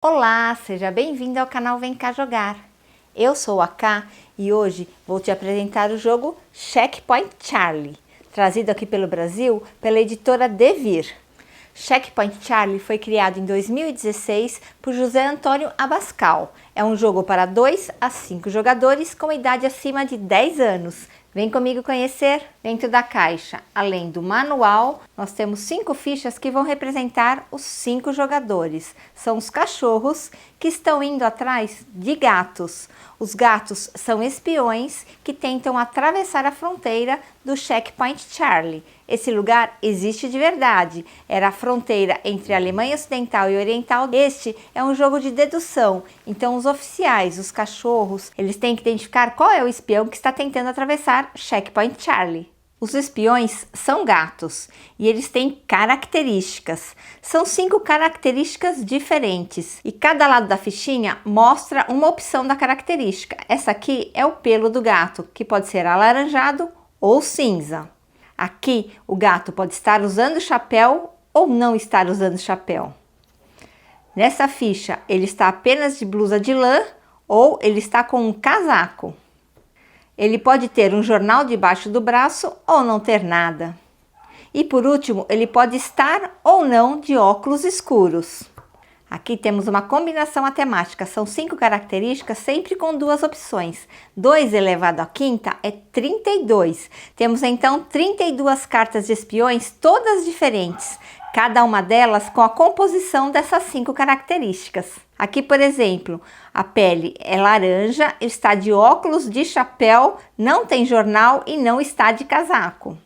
Olá, seja bem-vindo ao canal Vem Cá Jogar. Eu sou a Ká e hoje vou te apresentar o jogo Checkpoint Charlie, trazido aqui pelo Brasil pela editora Devir. Checkpoint Charlie foi criado em 2016 por José Antônio Abascal. É um jogo para 2 a 5 jogadores com idade acima de 10 anos. Vem comigo conhecer. Dentro da caixa, além do manual, nós temos 5 fichas que vão representar os 5 jogadores. São os cachorros que estão indo atrás de gatos. Os gatos são espiões que tentam atravessar a fronteira do Checkpoint Charlie. Esse lugar existe de verdade. Era a fronteira entre a Alemanha Ocidental e Oriental. Este é um jogo de dedução. Então os oficiais, os cachorros, eles têm que identificar qual é o espião que está tentando atravessar Checkpoint Charlie. Os espiões são gatos e eles têm características. São 5 características diferentes e cada lado da fichinha mostra uma opção da característica. Essa aqui é o pelo do gato, que pode ser alaranjado ou cinza. Aqui o gato pode estar usando chapéu ou não estar usando chapéu. Nessa ficha ele está apenas de blusa de lã ou ele está com um casaco. Ele pode ter um jornal debaixo do braço ou não ter nada. E por último, ele pode estar ou não de óculos escuros. Aqui temos uma combinação matemática, são 5 características, sempre com 2 opções. 2 elevado à quinta é 32. Temos então 32 cartas de espiões, todas diferentes. Cada uma delas com a composição dessas 5 características. Aqui, por exemplo, a pele é laranja, está de óculos, de chapéu, não tem jornal e não está de casaco.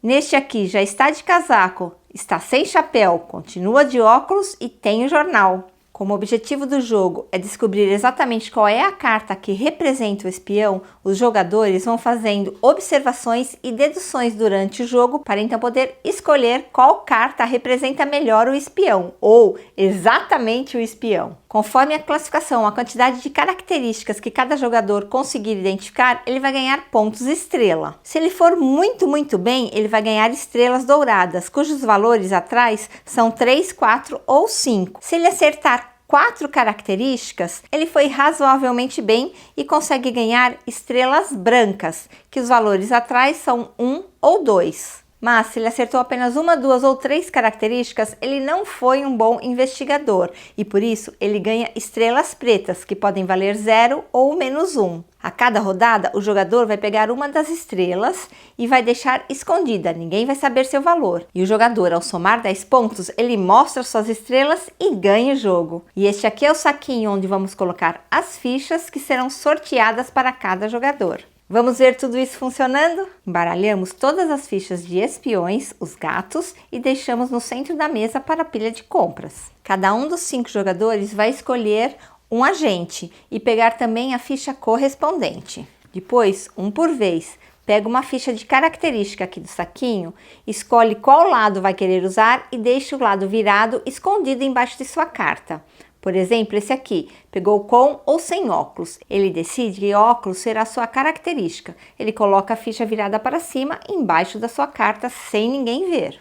Neste aqui já está de casaco, está sem chapéu, continua de óculos e tem o jornal. Como o objetivo do jogo é descobrir exatamente qual é a carta que representa o espião, os jogadores vão fazendo observações e deduções durante o jogo para então poder escolher qual carta representa melhor o espião ou exatamente o espião. Conforme a classificação, a quantidade de características que cada jogador conseguir identificar, ele vai ganhar pontos estrela. Se ele for muito bem, ele vai ganhar estrelas douradas, cujos valores atrás são 3, 4 ou 5. Se ele acertar 4 características, ele foi razoavelmente bem e consegue ganhar estrelas brancas, que os valores atrás são 1 ou 2. Mas se ele acertou apenas 1, 2 ou 3 características, ele não foi um bom investigador e por isso ele ganha estrelas pretas, que podem valer 0 ou menos 1. A cada rodada, o jogador vai pegar uma das estrelas e vai deixar escondida, ninguém vai saber seu valor. E o jogador, ao somar 10 pontos, ele mostra suas estrelas e ganha o jogo. E este aqui é o saquinho onde vamos colocar as fichas que serão sorteadas para cada jogador. Vamos ver tudo isso funcionando? Embaralhamos todas as fichas de espiões, os gatos, e deixamos no centro da mesa para a pilha de compras. Cada um dos 5 jogadores vai escolher um agente e pegar também a ficha correspondente. Depois, um por vez, pega uma ficha de característica aqui do saquinho, escolhe qual lado vai querer usar e deixa o lado virado escondido embaixo de sua carta. Por exemplo, esse aqui, pegou com ou sem óculos. Ele decide que óculos será a sua característica. Ele coloca a ficha virada para cima, embaixo da sua carta, sem ninguém ver.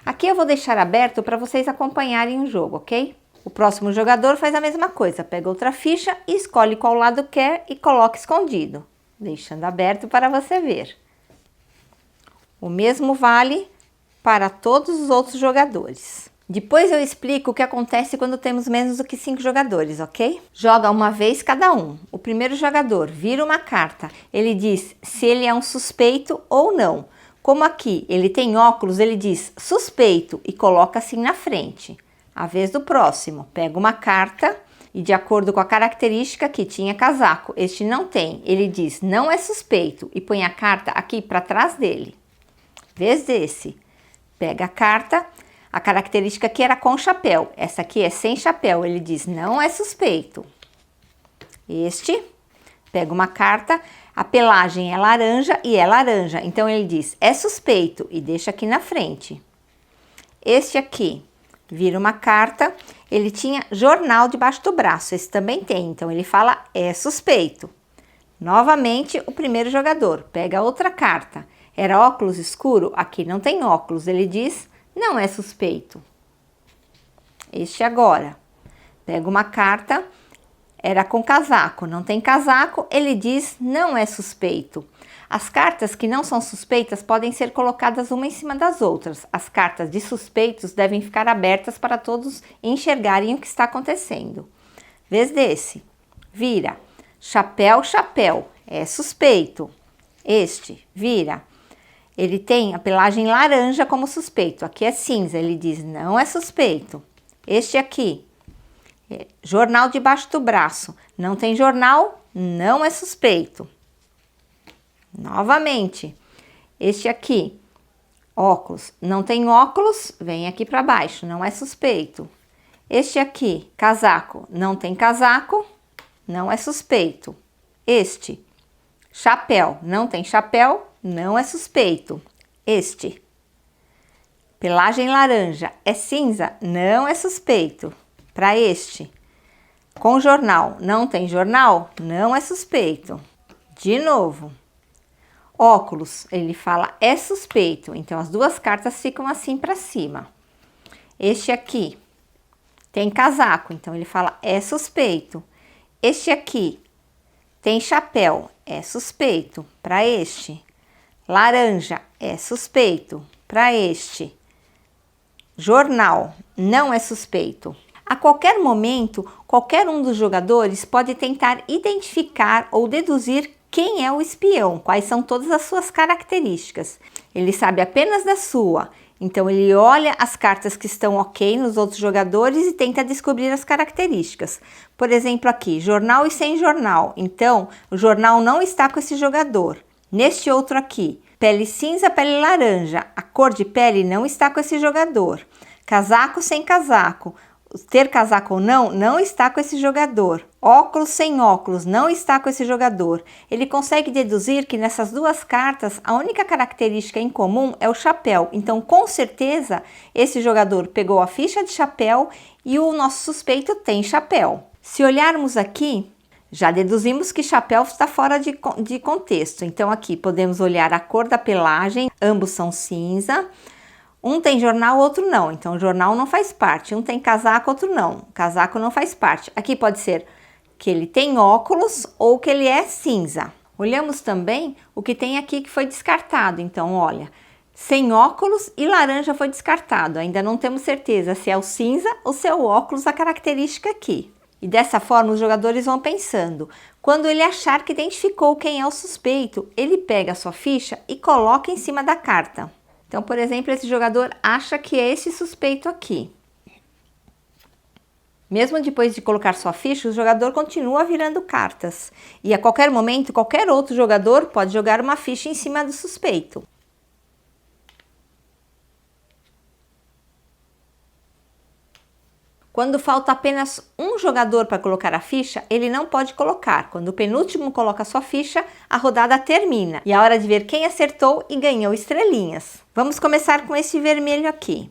Aqui eu vou deixar aberto para vocês acompanharem o jogo, ok? O próximo jogador faz a mesma coisa, pega outra ficha e escolhe qual lado quer e coloca escondido, deixando aberto para você ver. O mesmo vale para todos os outros jogadores. Depois eu explico o que acontece quando temos menos do que 5 jogadores, ok? Joga uma vez cada um. O primeiro jogador vira uma carta. Ele diz se ele é um suspeito ou não. Como aqui ele tem óculos, ele diz suspeito e coloca assim na frente. A vez do próximo, pega uma carta e de acordo com a característica que tinha casaco, este não tem. Ele diz não é suspeito e põe a carta aqui para trás dele. Vez desse, pega a carta. A característica aqui era com chapéu, essa aqui é sem chapéu, ele diz não é suspeito. Este, pega uma carta, a pelagem é laranja e é laranja, então ele diz é suspeito e deixa aqui na frente. Este aqui, vira uma carta, ele tinha jornal debaixo do braço, esse também tem, então ele fala é suspeito. Novamente o primeiro jogador, pega outra carta, era óculos escuro, aqui não tem óculos, ele diz não é suspeito. Este agora. Pega uma carta, era com casaco, não tem casaco, ele diz não é suspeito. As cartas que não são suspeitas podem ser colocadas uma em cima das outras. As cartas de suspeitos devem ficar abertas para todos enxergarem o que está acontecendo. Vez desse, vira, chapéu, chapéu, é suspeito. Este, vira, ele tem a pelagem laranja como suspeito, aqui é cinza, ele diz não é suspeito. Este aqui, jornal debaixo do braço, não tem jornal, não é suspeito. Novamente, este aqui, óculos, não tem óculos, vem aqui para baixo, não é suspeito. Este aqui, casaco, não tem casaco, não é suspeito. Este, chapéu, não tem chapéu, não é suspeito. Este, pelagem laranja, é cinza, não é suspeito. Para este, com jornal, não tem jornal, não é suspeito. De novo, óculos, ele fala é suspeito, então as duas cartas ficam assim para cima. Este aqui tem casaco, então ele fala é suspeito. Este aqui tem chapéu, é suspeito. Para este, laranja, é suspeito. Para este, jornal, não é suspeito. A qualquer momento, qualquer um dos jogadores pode tentar identificar ou deduzir quem é o espião, quais são todas as suas características. Ele sabe apenas da sua, então ele olha as cartas que estão ok nos outros jogadores e tenta descobrir as características. Por exemplo aqui, jornal e sem jornal, então o jornal não está com esse jogador. Neste outro aqui, pele cinza, pele laranja, a cor de pele não está com esse jogador. Casaco sem casaco, ter casaco ou não, não está com esse jogador. Óculos sem óculos, não está com esse jogador. Ele consegue deduzir que nessas duas cartas, a única característica em comum é o chapéu. Então, com certeza, esse jogador pegou a ficha de chapéu e o nosso suspeito tem chapéu. Se olharmos aqui, já deduzimos que chapéu está fora de contexto. Então, aqui podemos olhar a cor da pelagem, ambos são cinza. Um tem jornal, outro não, então o jornal não faz parte. Um tem casaco, outro não, casaco não faz parte. Aqui pode ser que ele tem óculos ou que ele é cinza. Olhamos também o que tem aqui que foi descartado. Então, olha, sem óculos e laranja foi descartado. Ainda não temos certeza se é o cinza ou se é o óculos a característica aqui. E dessa forma os jogadores vão pensando. Quando ele achar que identificou quem é o suspeito, ele pega a sua ficha e coloca em cima da carta. Então, por exemplo, esse jogador acha que é esse suspeito aqui. Mesmo depois de colocar sua ficha, o jogador continua virando cartas. E a qualquer momento, qualquer outro jogador pode jogar uma ficha em cima do suspeito. Quando falta apenas um jogador para colocar a ficha, ele não pode colocar. Quando o penúltimo coloca sua ficha, a rodada termina. E é hora de ver quem acertou e ganhou estrelinhas. Vamos começar com esse vermelho aqui.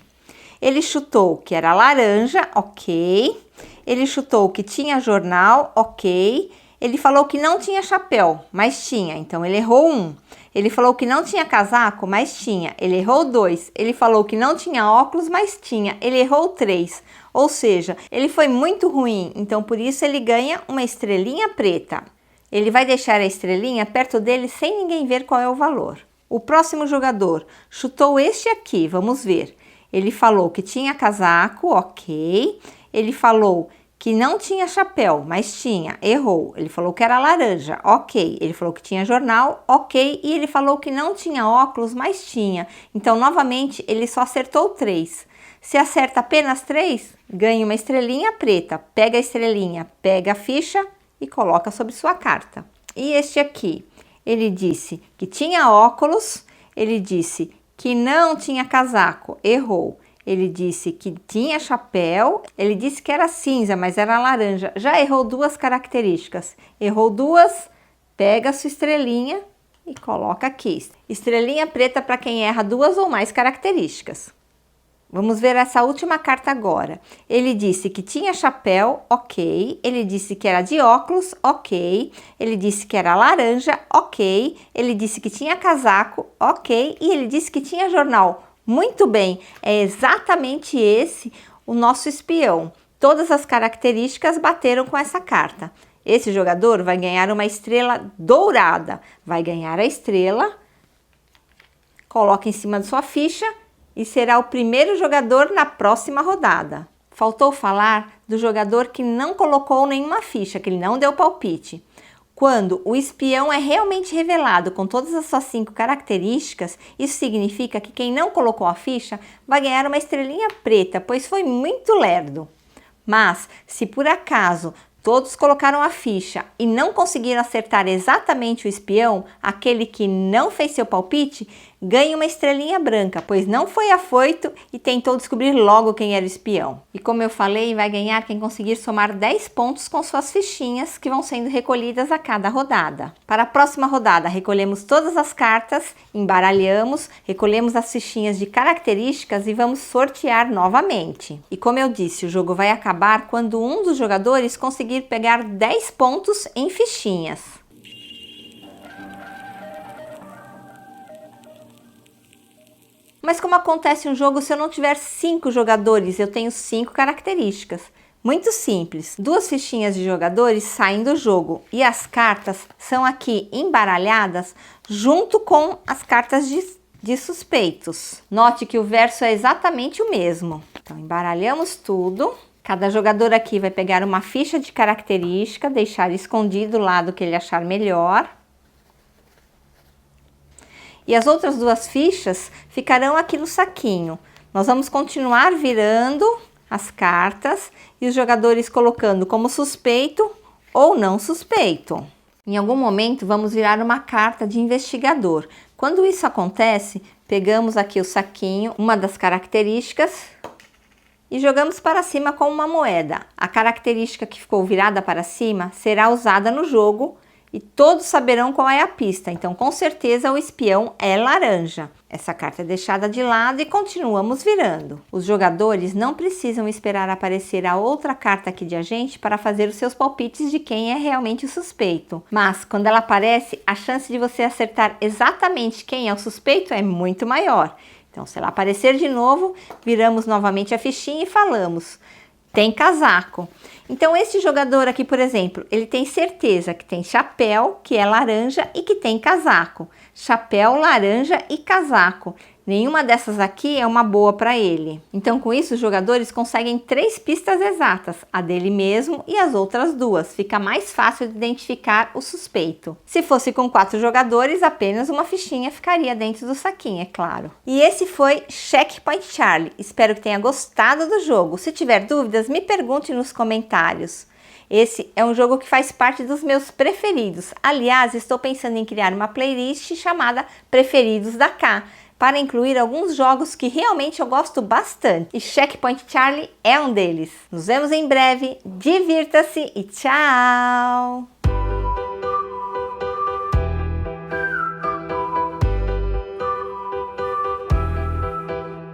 Ele chutou que era laranja, ok. Ele chutou que tinha jornal, ok. Ele falou que não tinha chapéu, mas tinha, então ele errou 1. Ele falou que não tinha casaco, mas tinha, ele errou 2. Ele falou que não tinha óculos, mas tinha, ele errou 3. Ou seja, ele foi muito ruim, então por isso ele ganha uma estrelinha preta. Ele vai deixar a estrelinha perto dele sem ninguém ver qual é o valor. O próximo jogador chutou este aqui, vamos ver. Ele falou que tinha casaco, ok. Ele falou que não tinha chapéu, mas tinha, errou. Ele falou que era laranja, ok. Ele falou que tinha jornal, ok. E ele falou que não tinha óculos, mas tinha. Então, novamente, ele só acertou 3. Se acerta apenas 3, ganha uma estrelinha preta. Pega a estrelinha, pega a ficha e coloca sobre sua carta. E este aqui, ele disse que tinha óculos, ele disse que não tinha casaco, errou. Ele disse que tinha chapéu, ele disse que era cinza, mas era laranja. Já errou 2 características. Errou 2, pega a sua estrelinha e coloca aqui. Estrelinha preta para quem erra 2 ou mais características. Vamos ver essa última carta agora. Ele disse que tinha chapéu, ok. Ele disse que era de óculos, ok. Ele disse que era laranja, ok. Ele disse que tinha casaco, ok. E ele disse que tinha jornal. Muito bem, é exatamente esse o nosso espião. Todas as características bateram com essa carta. Esse jogador vai ganhar uma estrela dourada. Vai ganhar a estrela, coloca em cima de sua ficha e será o primeiro jogador na próxima rodada. Faltou falar do jogador que não colocou nenhuma ficha, que ele não deu palpite. Quando o espião é realmente revelado com todas as suas 5 características, isso significa que quem não colocou a ficha vai ganhar uma estrelinha preta, pois foi muito lerdo. Mas, se por acaso todos colocaram a ficha e não conseguiram acertar exatamente o espião, aquele que não fez seu palpite, ganha uma estrelinha branca, pois não foi afoito e tentou descobrir logo quem era o espião. E como eu falei, vai ganhar quem conseguir somar 10 pontos com suas fichinhas, que vão sendo recolhidas a cada rodada. Para a próxima rodada, recolhemos todas as cartas, embaralhamos, recolhemos as fichinhas de características e vamos sortear novamente. E como eu disse, o jogo vai acabar quando um dos jogadores conseguir pegar 10 pontos em fichinhas. Mas como acontece um jogo se eu não tiver 5 jogadores? Eu tenho 5 características. Muito simples. 2 fichinhas de jogadores saem do jogo e as cartas são aqui embaralhadas junto com as cartas de suspeitos. Note que o verso é exatamente o mesmo. Então, embaralhamos tudo. Cada jogador aqui vai pegar uma ficha de característica, deixar escondido o lado que ele achar melhor. E as outras 2 fichas ficarão aqui no saquinho. Nós vamos continuar virando as cartas e os jogadores colocando como suspeito ou não suspeito. Em algum momento vamos virar uma carta de investigador. Quando isso acontece, pegamos aqui o saquinho, uma das características, e jogamos para cima com uma moeda. A característica que ficou virada para cima será usada no jogo e todos saberão qual é a pista, então com certeza o espião é laranja. Essa carta é deixada de lado e continuamos virando. Os jogadores não precisam esperar aparecer a outra carta aqui de agente para fazer os seus palpites de quem é realmente o suspeito. Mas quando ela aparece, a chance de você acertar exatamente quem é o suspeito é muito maior. Então, se ela aparecer de novo, viramos novamente a fichinha e falamos: tem casaco. Então, esse jogador aqui, por exemplo, ele tem certeza que tem chapéu, que é laranja, e que tem casaco. Chapéu, laranja e casaco. Nenhuma dessas aqui é uma boa para ele. Então, com isso, os jogadores conseguem 3 pistas exatas, a dele mesmo e as outras 2. Fica mais fácil de identificar o suspeito. Se fosse com 4 jogadores, apenas uma fichinha ficaria dentro do saquinho, é claro. E esse foi Checkpoint Charlie. Espero que tenha gostado do jogo. Se tiver dúvidas, me pergunte nos comentários. Esse é um jogo que faz parte dos meus preferidos. Aliás, estou pensando em criar uma playlist chamada Preferidos da K, para incluir alguns jogos que realmente eu gosto bastante. E Checkpoint Charlie é um deles. Nos vemos em breve, divirta-se e tchau!